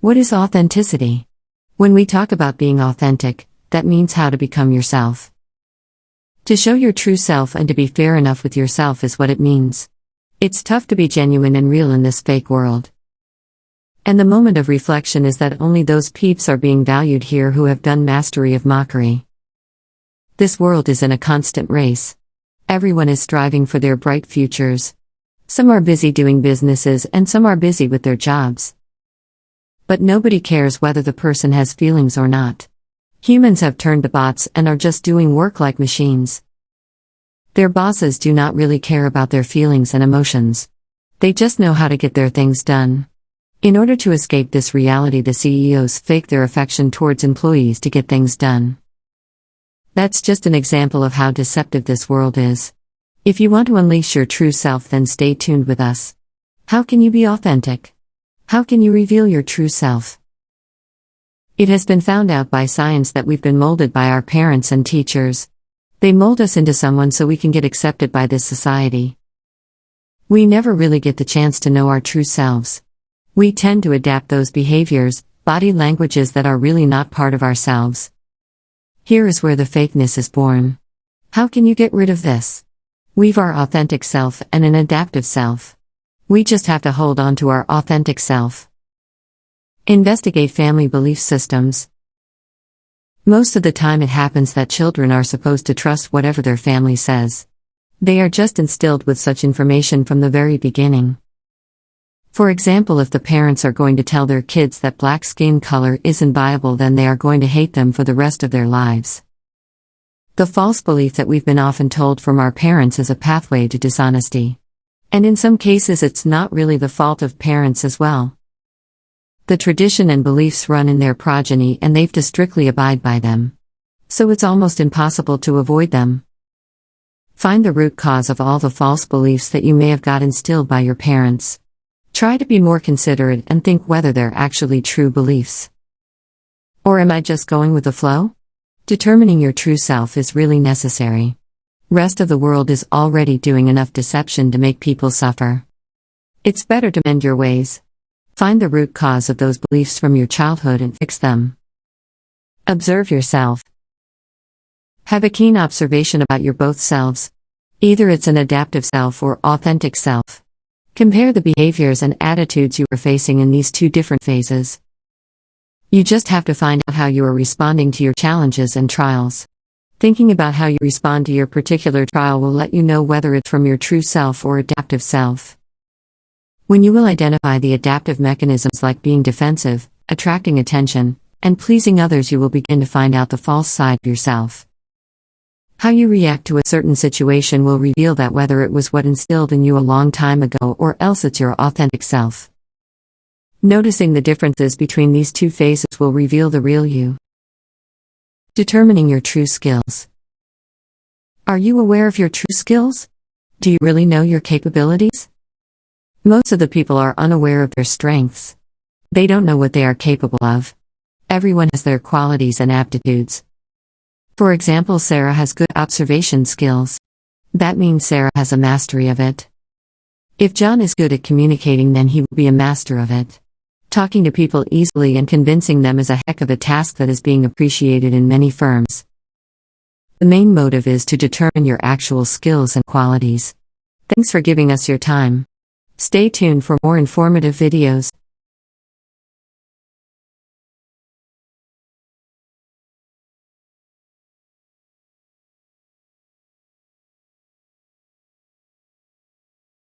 What is authenticity? When we talk about being authentic, that means how to become yourself. To show your true self and to be fair enough with yourself is what it means. It's tough to be genuine and real in this fake world. And the moment of reflection is that only those peeps are being valued here who have done mastery of mockery. This world is in a constant race. Everyone is striving for their bright futures. Some are busy doing businesses and some are busy with their jobs. But nobody cares whether the person has feelings or not. Humans have turned to bots and are just doing work like machines. Their bosses do not really care about their feelings and emotions. They just know how to get their things done. In order to escape this reality, the CEOs fake their affection towards employees to get things done. That's just an example of how deceptive this world is. If you want to unleash your true self, then stay tuned with us. How can you be authentic? How can you reveal your true self? It has been found out by science that we've been molded by our parents and teachers. They mold us into someone so we can get accepted by this society. We never really get the chance to know our true selves. We tend to adapt those behaviors, body languages that are really not part of ourselves. Here is where the fakeness is born. How can you get rid of this? We've our authentic self and an adaptive self. We just have to hold on to our authentic self. Investigate family belief systems. Most of the time it happens that children are supposed to trust whatever their family says. They are just instilled with such information from the very beginning. For example, if the parents are going to tell their kids that black skin color isn't viable, then they are going to hate them for the rest of their lives. The false belief that we've been often told from our parents is a pathway to dishonesty. And in some cases it's not really the fault of parents as well. The tradition and beliefs run in their progeny and they've to strictly abide by them. So it's almost impossible to avoid them. Find the root cause of all the false beliefs that you may have got instilled by your parents. Try to be more considerate and think whether they're actually true beliefs. Or am I just going with the flow? Determining your true self is really necessary. Rest of the world is already doing enough deception to make people suffer. It's better to mend your ways. Find the root cause of those beliefs from your childhood and fix them. Observe yourself. Have a keen observation about your both selves. Either it's an adaptive self or authentic self. Compare the behaviors and attitudes you are facing in these two different phases. You just have to find out how you are responding to your challenges and trials. Thinking about how you respond to your particular trial will let you know whether it's from your true self or adaptive self. When you will identify the adaptive mechanisms like being defensive, attracting attention, and pleasing others, you will begin to find out the false side of yourself. How you react to a certain situation will reveal that whether it was what instilled in you a long time ago or else it's your authentic self. Noticing the differences between these two phases will reveal the real you. Determining your true skills. Are you aware of your true skills? Do you really know your capabilities? Most of the people are unaware of their strengths. They don't know what they are capable of. Everyone has their qualities and aptitudes. For example, Sarah has good observation skills. That means Sarah has a mastery of it. If John is good at communicating, then he will be a master of it. Talking to people easily and convincing them is a heck of a task that is being appreciated in many firms. The main motive is to determine your actual skills and qualities. Thanks for giving us your time. Stay tuned for more informative videos.